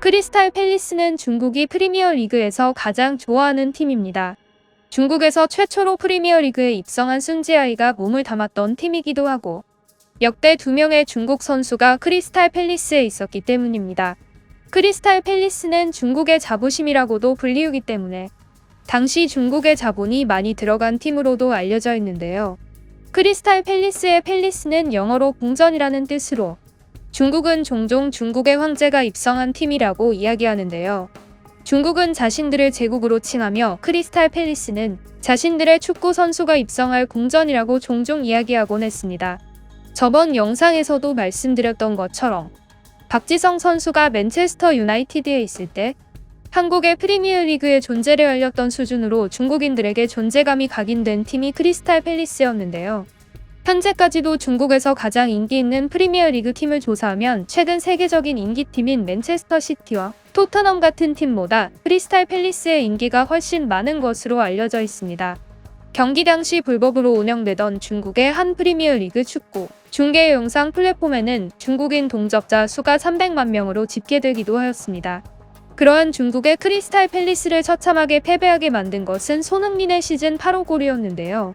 크리스탈 팰리스는 중국이 프리미어리그에서 가장 좋아하는 팀입니다. 중국에서 최초로 프리미어리그에 입성한 순지아이가 몸을 담았던 팀이기도 하고 역대 2명의 중국 선수가 크리스탈 팰리스에 있었기 때문입니다. 크리스탈 팰리스는 중국의 자부심이라고도 불리우기 때문에 당시 중국의 자본이 많이 들어간 팀으로도 알려져 있는데요. 크리스탈 팰리스의 팰리스는 영어로 궁전이라는 뜻으로 중국은 종종 중국의 황제가 입성한 팀이라고 이야기하는데요. 중국은 자신들을 제국으로 칭하며 크리스탈 팰리스는 자신들의 축구 선수가 입성할 궁전이라고 종종 이야기하곤 했습니다. 저번 영상에서도 말씀드렸던 것처럼 박지성 선수가 맨체스터 유나이티드에 있을 때 한국의 프리미어리그의 존재를 알렸던 수준으로 중국인들에게 존재감이 각인된 팀이 크리스탈 팰리스였는데요. 현재까지도 중국에서 가장 인기 있는 프리미어리그 팀을 조사하면 최근 세계적인 인기팀인 맨체스터 시티와 토트넘 같은 팀보다 크리스탈 팰리스의 인기가 훨씬 많은 것으로 알려져 있습니다. 경기 당시 불법으로 운영되던 중국의 한 프리미어리그 축구 중계 영상 플랫폼에는 중국인 동접자 수가 300만 명으로 집계되기도 하였습니다. 그러한 중국의 크리스탈 팰리스를 처참하게 패배하게 만든 것은 손흥민의 시즌 8호 골이었는데요.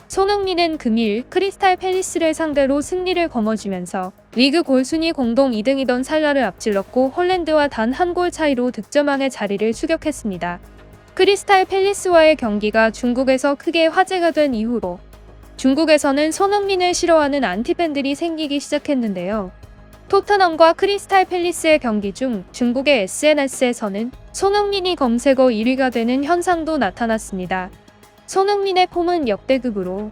손흥민은 금일 크리스탈 팰리스를 상대로 승리를 거머쥐면서 리그 골순위 공동 2등이던 살라를 앞질렀고 홀랜드와 단 한 골 차이로 득점왕의 자리를 추격했습니다. 크리스탈 팰리스와의 경기가 중국에서 크게 화제가 된 이후로 중국에서는 손흥민을 싫어하는 안티팬들이 생기기 시작했는데요. 토트넘과 크리스탈 팰리스의 경기 중 중국의 SNS에서는 손흥민이 검색어 1위가 되는 현상도 나타났습니다. 손흥민의 폼은 역대급으로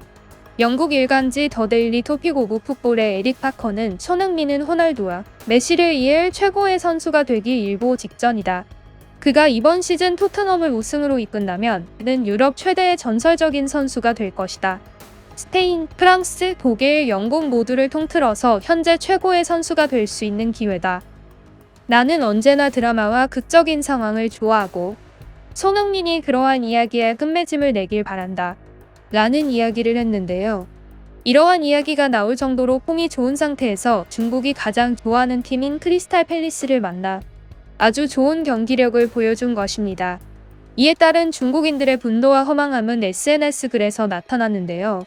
영국 일간지 더 데일리 토픽 오브 풋볼의 에릭 파커는 손흥민은 호날두와 메시를 이을 최고의 선수가 되기 일보 직전이다. 그가 이번 시즌 토트넘을 우승으로 이끈다면 그는 유럽 최대의 전설적인 선수가 될 것이다. 스페인, 프랑스, 독일, 영국 모두를 통틀어서 현재 최고의 선수가 될 수 있는 기회다. 나는 언제나 드라마와 극적인 상황을 좋아하고 손흥민이 그러한 이야기에 끝맺음을 내길 바란다. 라는 이야기를 했는데요. 이러한 이야기가 나올 정도로 폼이 좋은 상태에서 중국이 가장 좋아하는 팀인 크리스탈 팰리스를 만나 아주 좋은 경기력을 보여준 것입니다. 이에 따른 중국인들의 분노와 허망함은 SNS 글에서 나타났는데요.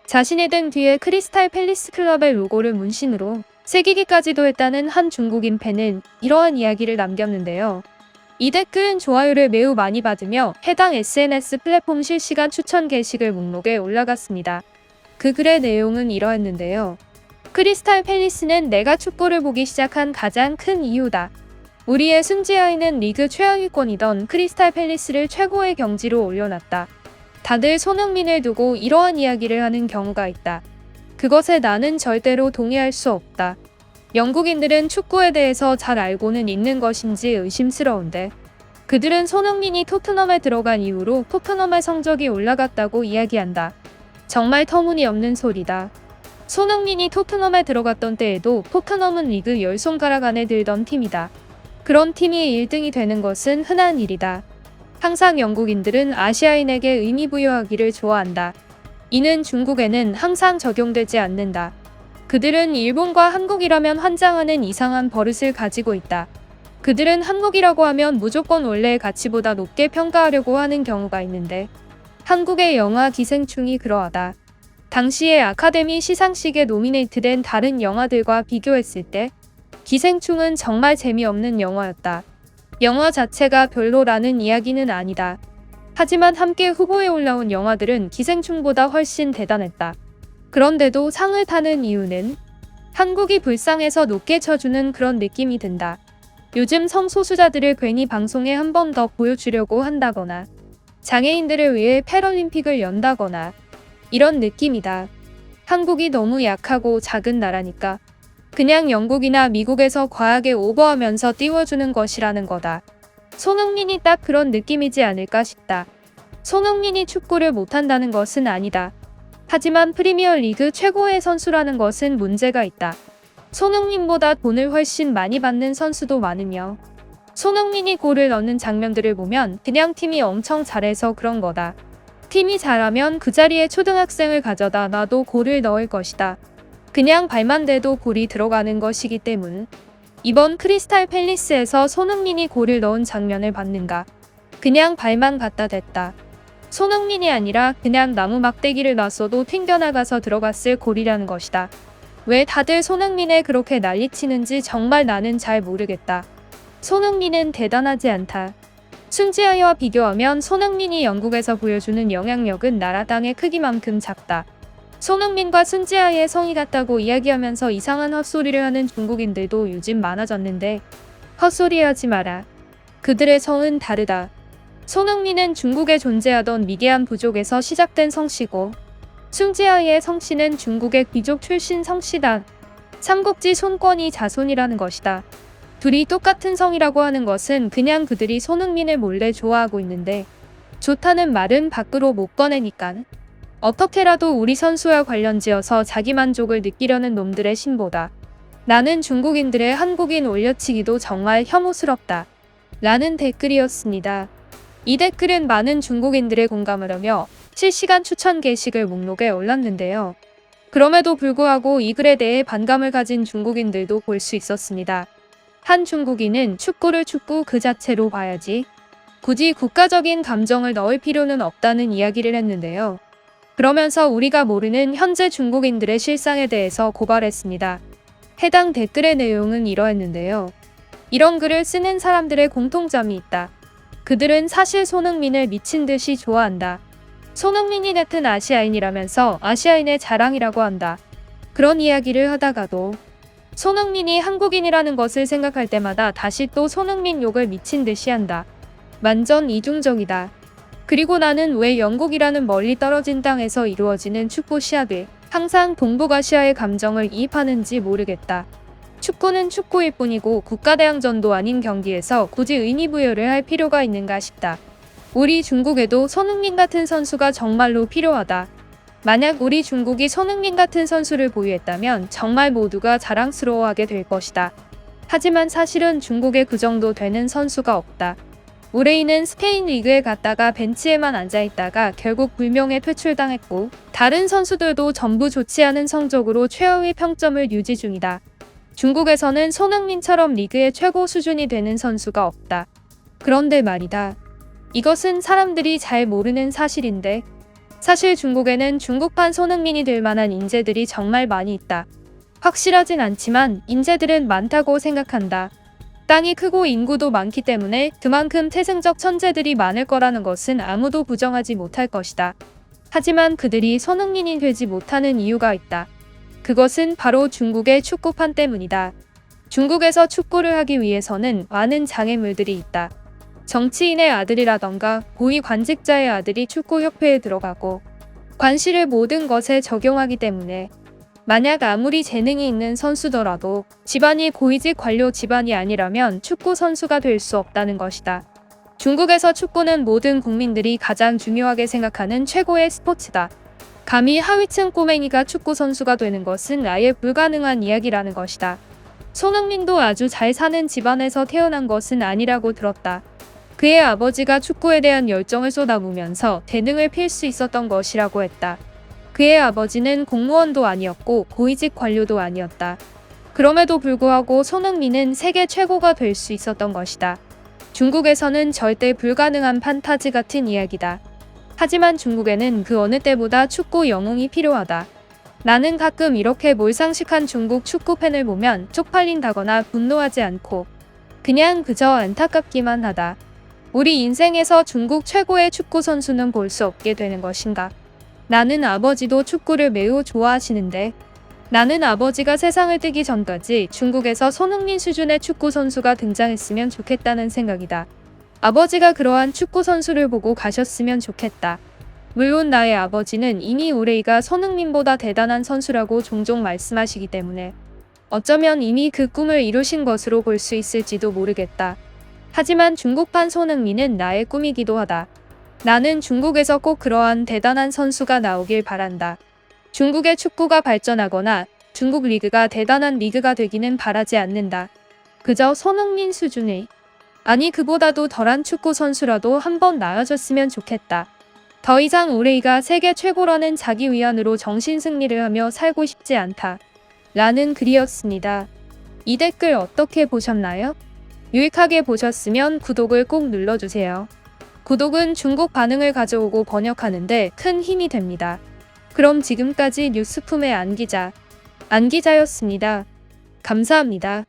자신의 등 뒤에 크리스탈 팰리스 클럽의 로고를 문신으로 새기기까지도 했다는 한 중국인 팬은 이러한 이야기를 남겼는데요. 이 댓글은 좋아요를 매우 많이 받으며 해당 SNS 플랫폼 실시간 추천 게시글 목록에 올라갔습니다. 그 글의 내용은 이러했는데요. 크리스탈 팰리스는 내가 축구를 보기 시작한 가장 큰 이유다. 우리의 순지아이는 리그 최하위권이던 크리스탈 팰리스를 최고의 경지로 올려놨다. 다들 손흥민을 두고 이러한 이야기를 하는 경우가 있다. 그것에 나는 절대로 동의할 수 없다. 영국인들은 축구에 대해서 잘 알고는 있는 것인지 의심스러운데 그들은 손흥민이 토트넘에 들어간 이후로 토트넘의 성적이 올라갔다고 이야기한다. 정말 터무니없는 소리다. 손흥민이 토트넘에 들어갔던 때에도 토트넘은 리그 10손가락 안에 들던 팀이다. 그런 팀이 1등이 되는 것은 흔한 일이다. 항상 영국인들은 아시아인에게 의미 부여하기를 좋아한다. 이는 중국에는 항상 적용되지 않는다. 그들은 일본과 한국이라면 환장하는 이상한 버릇을 가지고 있다. 그들은 한국이라고 하면 무조건 원래의 가치보다 높게 평가하려고 하는 경우가 있는데 한국의 영화 기생충이 그러하다. 당시의 아카데미 시상식에 노미네이트된 다른 영화들과 비교했을 때 기생충은 정말 재미없는 영화였다. 영화 자체가 별로라는 이야기는 아니다. 하지만 함께 후보에 올라온 영화들은 기생충보다 훨씬 대단했다. 그런데도 상을 타는 이유는 한국이 불쌍해서 높게 쳐주는 그런 느낌이 든다. 요즘 성소수자들을 괜히 방송에 한 번 더 보여주려고 한다거나 장애인들을 위해 패럴림픽을 연다거나 이런 느낌이다. 한국이 너무 약하고 작은 나라니까 그냥 영국이나 미국에서 과하게 오버하면서 띄워주는 것이라는 거다. 손흥민이 딱 그런 느낌이지 않을까 싶다. 손흥민이 축구를 못한다는 것은 아니다. 하지만 프리미어리그 최고의 선수라는 것은 문제가 있다. 손흥민보다 돈을 훨씬 많이 받는 선수도 많으며 손흥민이 골을 넣는 장면들을 보면 그냥 팀이 엄청 잘해서 그런 거다. 팀이 잘하면 그 자리에 초등학생을 가져다 놔도 골을 넣을 것이다. 그냥 발만 대도 골이 들어가는 것이기 때문. 이번 크리스탈 팰리스에서 손흥민이 골을 넣은 장면을 봤는가? 그냥 발만 갖다 댔다. 손흥민이 아니라 그냥 나무 막대기를 놨어도 튕겨나가서 들어갔을 골이라는 것이다. 왜 다들 손흥민에 그렇게 난리치는지 정말 나는 잘 모르겠다. 손흥민은 대단하지 않다. 순지아이와 비교하면 손흥민이 영국에서 보여주는 영향력은 나라 땅의 크기만큼 작다. 손흥민과 순지아이의 성이 같다고 이야기하면서 이상한 헛소리를 하는 중국인들도 요즘 많아졌는데 헛소리하지 마라. 그들의 성은 다르다. 손흥민은 중국에 존재하던 미개한 부족에서 시작된 성씨고 순지아이의 성씨는 중국의 귀족 출신 성씨다. 삼국지 손권이 자손이라는 것이다. 둘이 똑같은 성이라고 하는 것은 그냥 그들이 손흥민을 몰래 좋아하고 있는데 좋다는 말은 밖으로 못 꺼내니깐. 어떻게라도 우리 선수와 관련지어서 자기만족을 느끼려는 놈들의 신보다. 나는 중국인들의 한국인 올려치기도 정말 혐오스럽다. 라는 댓글이었습니다. 이 댓글은 많은 중국인들의 공감을 하며 실시간 추천 게시글 목록에 올랐는데요. 그럼에도 불구하고 이 글에 대해 반감을 가진 중국인들도 볼 수 있었습니다. 한 중국인은 축구를 축구 그 자체로 봐야지. 굳이 국가적인 감정을 넣을 필요는 없다는 이야기를 했는데요. 그러면서 우리가 모르는 현재 중국인들의 실상에 대해서 고발했습니다. 해당 댓글의 내용은 이러했는데요. 이런 글을 쓰는 사람들의 공통점이 있다. 그들은 사실 손흥민을 미친 듯이 좋아한다. 손흥민이 같은 아시아인이라면서 아시아인의 자랑이라고 한다. 그런 이야기를 하다가도 손흥민이 한국인이라는 것을 생각할 때마다 다시 또 손흥민 욕을 미친 듯이 한다. 완전 이중적이다. 그리고 나는 왜 영국이라는 멀리 떨어진 땅에서 이루어지는 축구 시합에 항상 동북아시아의 감정을 이입하는지 모르겠다. 축구는 축구일 뿐이고 국가대항전도 아닌 경기에서 굳이 의미부여를 할 필요가 있는가 싶다. 우리 중국에도 손흥민 같은 선수가 정말로 필요하다. 만약 우리 중국이 손흥민 같은 선수를 보유했다면 정말 모두가 자랑스러워하게 될 것이다. 하지만 사실은 중국에 그 정도 되는 선수가 없다. 우레이는 스페인 리그에 갔다가 벤치에만 앉아있다가 결국 불명예 퇴출당했고 다른 선수들도 전부 좋지 않은 성적으로 최하위 평점을 유지 중이다. 중국에서는 손흥민처럼 리그의 최고 수준이 되는 선수가 없다. 그런데 말이다. 이것은 사람들이 잘 모르는 사실인데 사실 중국에는 중국판 손흥민이 될 만한 인재들이 정말 많이 있다. 확실하진 않지만 인재들은 많다고 생각한다. 땅이 크고 인구도 많기 때문에 그만큼 태생적 천재들이 많을 거라는 것은 아무도 부정하지 못할 것이다. 하지만 그들이 손흥민이 되지 못하는 이유가 있다. 그것은 바로 중국의 축구판 때문이다. 중국에서 축구를 하기 위해서는 많은 장애물들이 있다. 정치인의 아들이라던가 고위 관직자의 아들이 축구협회에 들어가고 관시를 모든 것에 적용하기 때문에 만약 아무리 재능이 있는 선수더라도 집안이 고위직 관료 집안이 아니라면 축구 선수가 될 수 없다는 것이다. 중국에서 축구는 모든 국민들이 가장 중요하게 생각하는 최고의 스포츠다. 감히 하위층 꼬맹이가 축구 선수가 되는 것은 아예 불가능한 이야기라는 것이다. 손흥민도 아주 잘 사는 집안에서 태어난 것은 아니라고 들었다. 그의 아버지가 축구에 대한 열정을 쏟아부으면서 재능을 필 수 있었던 것이라고 했다. 그의 아버지는 공무원도 아니었고 고위직 관료도 아니었다. 그럼에도 불구하고 손흥민은 세계 최고가 될 수 있었던 것이다. 중국에서는 절대 불가능한 판타지 같은 이야기다. 하지만 중국에는 그 어느 때보다 축구 영웅이 필요하다. 나는 가끔 이렇게 몰상식한 중국 축구 팬을 보면 쪽팔린다거나 분노하지 않고 그냥 그저 안타깝기만 하다. 우리 인생에서 중국 최고의 축구 선수는 볼 수 없게 되는 것인가? 나는 아버지도 축구를 매우 좋아하시는데 나는 아버지가 세상을 뜨기 전까지 중국에서 손흥민 수준의 축구 선수가 등장했으면 좋겠다는 생각이다. 아버지가 그러한 축구 선수를 보고 가셨으면 좋겠다. 물론 나의 아버지는 이미 우레이가 손흥민보다 대단한 선수라고 종종 말씀하시기 때문에 어쩌면 이미 그 꿈을 이루신 것으로 볼 수 있을지도 모르겠다. 하지만 중국판 손흥민은 나의 꿈이기도 하다. 나는 중국에서 꼭 그러한 대단한 선수가 나오길 바란다. 중국의 축구가 발전하거나 중국 리그가 대단한 리그가 되기는 바라지 않는다. 그저 손흥민 수준의 아니 그보다도 덜한 축구 선수라도 한번 나와줬으면 좋겠다. 더 이상 우레이가 세계 최고라는 자기 위안으로 정신승리를 하며 살고 싶지 않다. 라는 글이었습니다. 이 댓글 어떻게 보셨나요? 유익하게 보셨으면 구독을 꼭 눌러주세요. 구독은 중국 반응을 가져오고 번역하는데 큰 힘이 됩니다. 그럼 지금까지 뉴스품의 안 기자였습니다. 감사합니다.